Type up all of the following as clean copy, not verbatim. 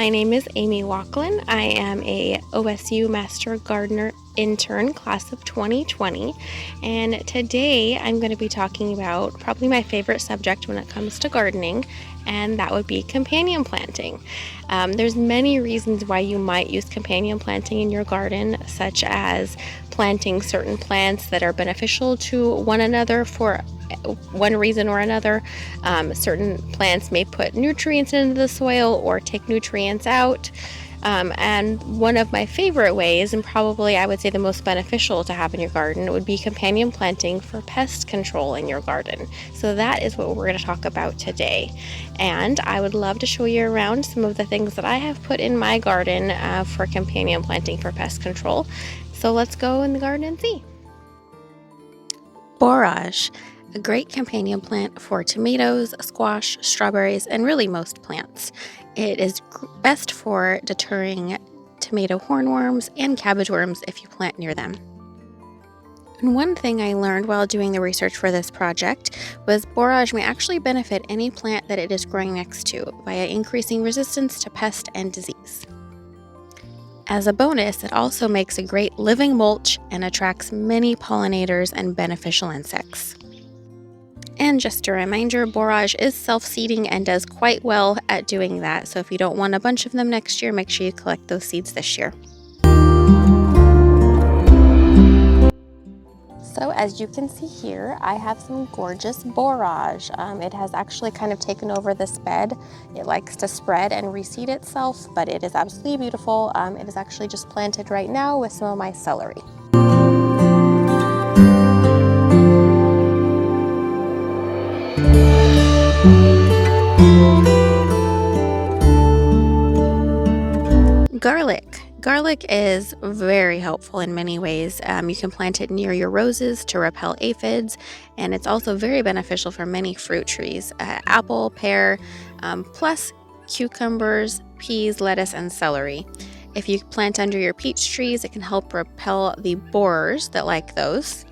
My name is Amy Walklin. I am a OSU Master Gardener Intern class of 2020, and today I'm going to be talking about probably my favorite subject when it comes to gardening, and that would be companion planting. There's many reasons why you might use companion planting in your garden, such as planting certain plants that are beneficial to one another for one reason or another. Certain plants may put nutrients into the soil or take nutrients out. And one of my favorite ways, and probably I would say the most beneficial to have in your garden, would be companion planting for pest control in your garden. So that is what we're going to talk about today. And I would love to show you around some of the things that I have put in my garden for companion planting for pest control. So let's go in the garden and see. Borage, a great companion plant for tomatoes, squash, strawberries, and really most plants. It is best for deterring tomato hornworms and cabbage worms if you plant near them. And one thing I learned while doing the research for this project was borage may actually benefit any plant that it is growing next to via increasing resistance to pest and disease. As a bonus, it also makes a great living mulch and attracts many pollinators and beneficial insects. And just a reminder, borage is self-seeding and does quite well at doing that, so if you don't want a bunch of them next year, make sure you collect those seeds this year. So as you can see here, I have some gorgeous borage. It has actually kind of taken over this bed. It likes to spread and reseed itself, but it is absolutely beautiful. It is actually just planted right now with some of my celery. Garlic is very helpful in many ways. You can plant it near your roses to repel aphids, and it's also very beneficial for many fruit trees, apple, pear, plus cucumbers, peas, lettuce, and celery. If you plant under your peach trees, it can help repel the borers that like those.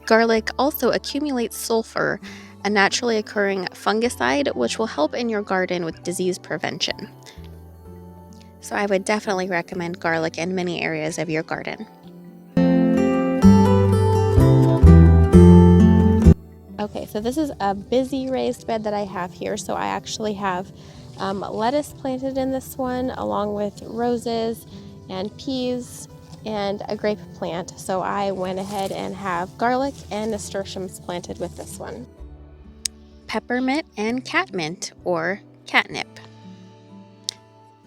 Garlic also accumulates sulfur, a naturally occurring fungicide, which will help in your garden with disease prevention. So I would definitely recommend garlic in many areas of your garden. Okay, so this is a busy raised bed that I have here. So I actually have lettuce planted in this one, along with roses and peas and a grape plant. So I went ahead and have garlic and nasturtiums planted with this one. Peppermint and catmint, or catnip.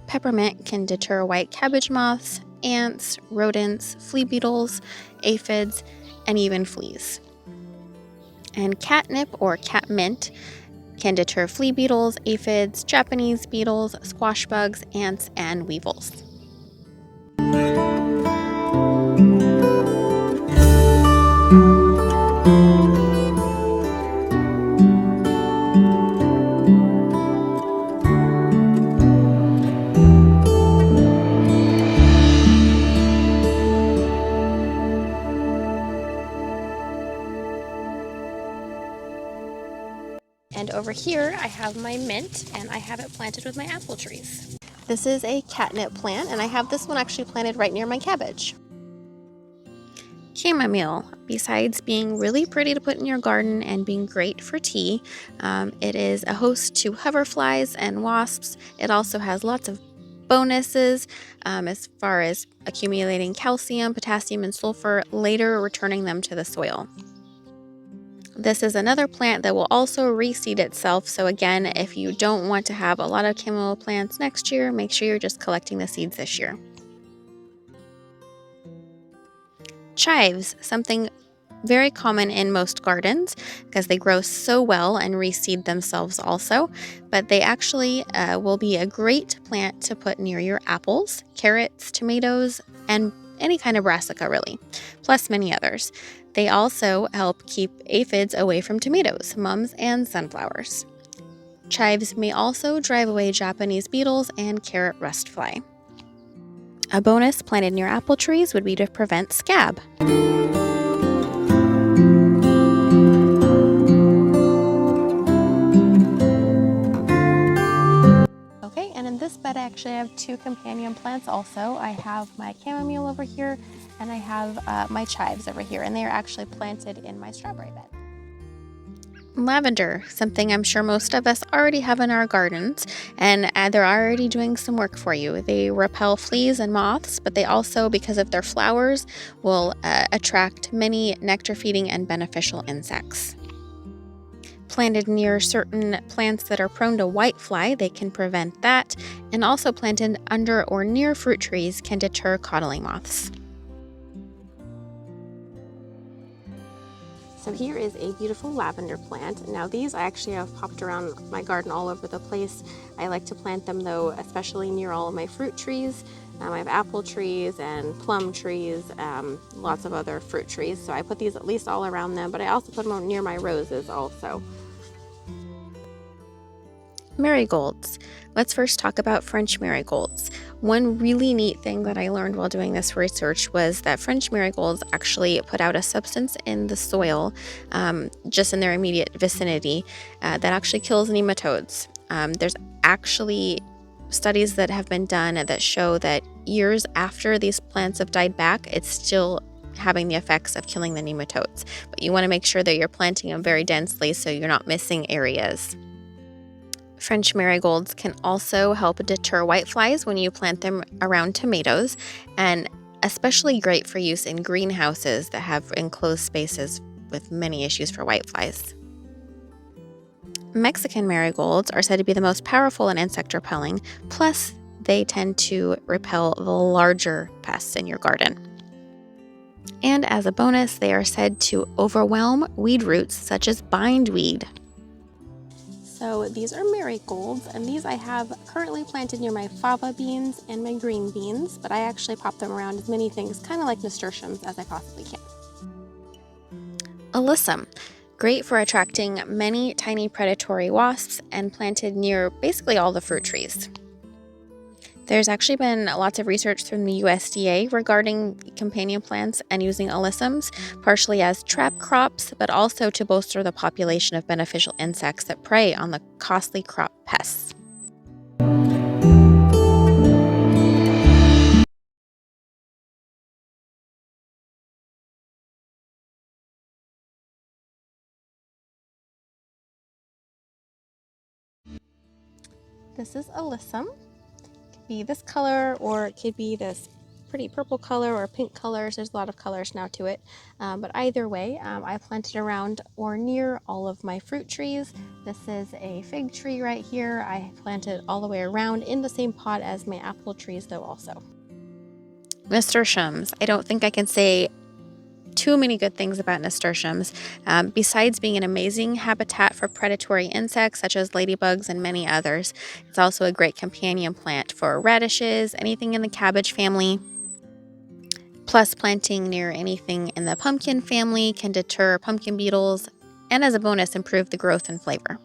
Peppermint can deter white cabbage moths, ants, rodents, flea beetles, aphids, and even fleas. And catnip or catmint can deter flea beetles, aphids, Japanese beetles, squash bugs, ants, and weevils. And over here I have my mint, and I have it planted with my apple trees. This is a catnip plant, and I have this one actually planted right near my cabbage. Chamomile, besides being really pretty to put in your garden and being great for tea, it is a host to hoverflies and wasps. It also has lots of bonuses as far as accumulating calcium, potassium, and sulfur, later returning them to the soil. This is another plant that will also reseed itself, so again, if you don't want to have a lot of chamomile plants next year, make sure you're just collecting the seeds this year. Chives, something very common in most gardens because they grow so well and reseed themselves also, but they actually will be a great plant to put near your apples, carrots, tomatoes, and any kind of brassica really, plus many others. They also help keep aphids away from tomatoes, mums, and sunflowers. Chives may also drive away Japanese beetles and carrot rust fly. A bonus planted near apple trees would be to prevent scab. Okay, and in Actually, I have two companion plants also. I have my chamomile over here, and I have my chives over here, and they are actually planted in my strawberry bed. Lavender, something I'm sure most of us already have in our gardens, and they're already doing some work for you. They repel fleas and moths, but they also, because of their flowers, will attract many nectar-feeding and beneficial insects. Planted near certain plants that are prone to whitefly, they can prevent that, and also planted under or near fruit trees can deter codling moths. So here is a beautiful lavender plant. Now these I actually have popped around my garden all over the place. I like to plant them though, especially near all of my fruit trees. I have apple trees and plum trees, lots of other fruit trees. So I put these at least all around them, but I also put them near my roses also. Marigolds. Let's first talk about French marigolds. One really neat thing that I learned while doing this research was that French marigolds actually put out a substance in the soil, just in their immediate vicinity, that actually kills nematodes. There's actually studies that have been done that show that years after these plants have died back, it's still having the effects of killing the nematodes. But you want to make sure that you're planting them very densely so you're not missing areas. French marigolds can also help deter whiteflies when you plant them around tomatoes, and especially great for use in greenhouses that have enclosed spaces with many issues for whiteflies. Mexican marigolds are said to be the most powerful in insect repelling, plus they tend to repel the larger pests in your garden. And as a bonus, they are said to overwhelm weed roots such as bindweed. So these are marigolds, and these I have currently planted near my fava beans and my green beans, but I actually pop them around as many things, kind of like nasturtiums, as I possibly can. Alyssum, great for attracting many tiny predatory wasps and planted near basically all the fruit trees. There's actually been lots of research from the USDA regarding companion plants and using alyssums, partially as trap crops, but also to bolster the population of beneficial insects that prey on the costly crop pests. This is alyssum. Be this color, or it could be this pretty purple color or pink colors. There's a lot of colors now to it, but either way, I planted around or near all of my fruit trees. This is a fig tree right here. I planted all the way around in the same pot as my apple trees though also. Nasturtiums. I don't think I can say too many good things about nasturtiums. Besides being an amazing habitat for predatory insects such as ladybugs and many others, it's also a great companion plant for radishes, anything in the cabbage family. Plus, planting near anything in the pumpkin family can deter pumpkin beetles, and as a bonus, improve the growth and flavor.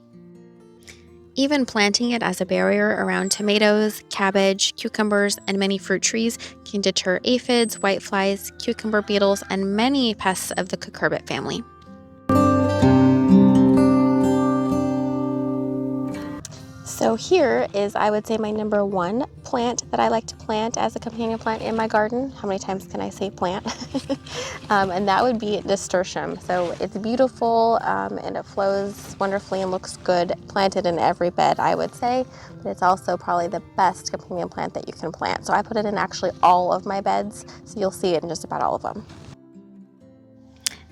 Even planting it as a barrier around tomatoes, cabbage, cucumbers, and many fruit trees can deter aphids, whiteflies, cucumber beetles, and many pests of the cucurbit family. So here is, I would say, my number one plant that I like to plant as a companion plant in my garden. How many times can I say plant? And that would be nasturtium. So it's beautiful, and it flows wonderfully and looks good planted in every bed, I would say. But it's also probably the best companion plant that you can plant. So I put it in actually all of my beds, so you'll see it in just about all of them.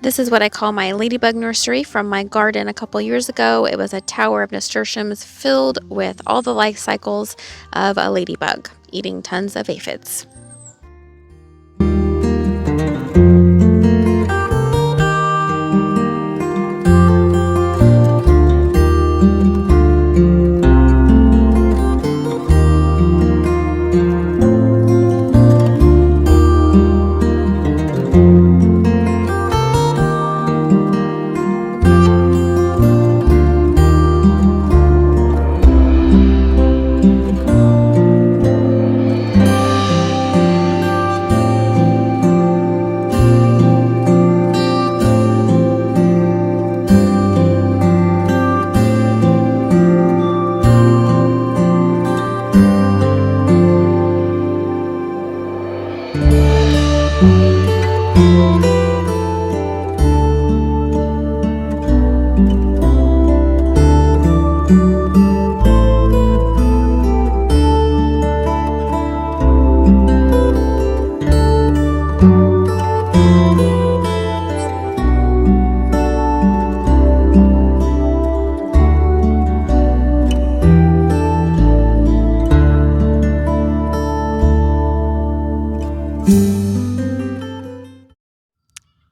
This is what I call my Ladybug Nursery from my garden a couple years ago. It was a tower of nasturtiums filled with all the life cycles of a ladybug, eating tons of aphids.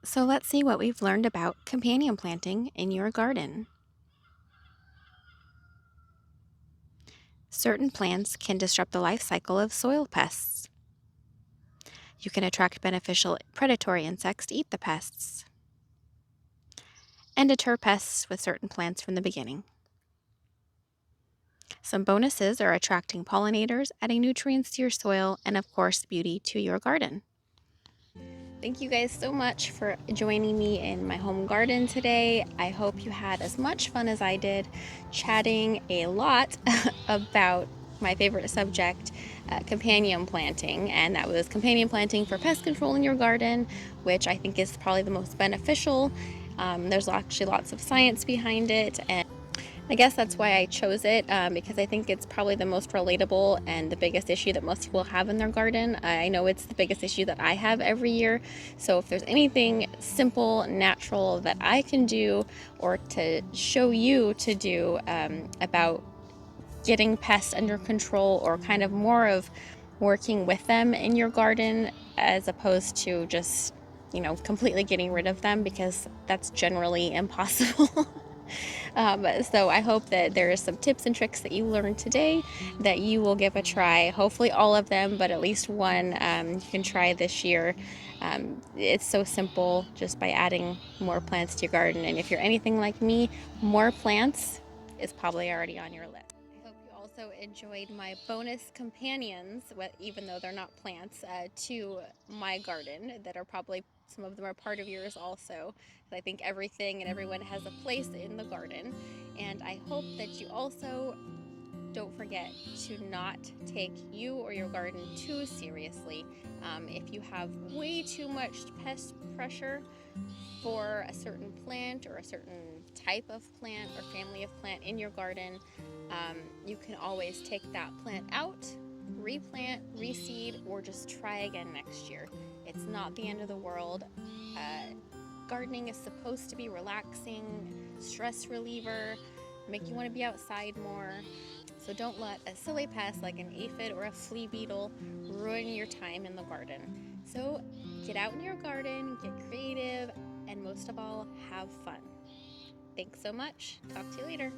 So let's see what we've learned about companion planting in your garden. Certain plants can disrupt the life cycle of soil pests. You can attract beneficial predatory insects to eat the pests, and deter pests with certain plants from the beginning. Some bonuses are attracting pollinators, adding nutrients to your soil, and of course, beauty to your garden. Thank you guys so much for joining me in my home garden today. I hope you had as much fun as I did chatting a lot about my favorite subject, companion planting, and that was companion planting for pest control in your garden, which I think is probably the most beneficial. There's actually lots of science behind it, and I guess that's why I chose it, because I think it's probably the most relatable and the biggest issue that most people have in their garden. I know it's the biggest issue that I have every year. So if there's anything simple, natural that I can do or to show you to do about getting pests under control, or kind of more of working with them in your garden as opposed to just, completely getting rid of them, because that's generally impossible. So I hope that there are some tips and tricks that you learned today that you will give a try. Hopefully all of them, but at least one you can try this year. It's so simple, just by adding more plants to your garden. And if you're anything like me, more plants is probably already on your list. I hope you also enjoyed my bonus companions, even though they're not plants, to my garden, that are probably, some of them are part of yours also. I think everything and everyone has a place in the garden. And I hope that you also don't forget to not take you or your garden too seriously. If you have way too much pest pressure for a certain plant or a certain type of plant or family of plant in your garden, you can always take that plant out, replant, reseed, or just try again next year. It's not the end of the world. Gardening is supposed to be relaxing, stress reliever, make you want to be outside more. So don't let a silly pest like an aphid or a flea beetle ruin your time in the garden. So get out in your garden, get creative, and most of all, have fun. Thanks so much. Talk to you later.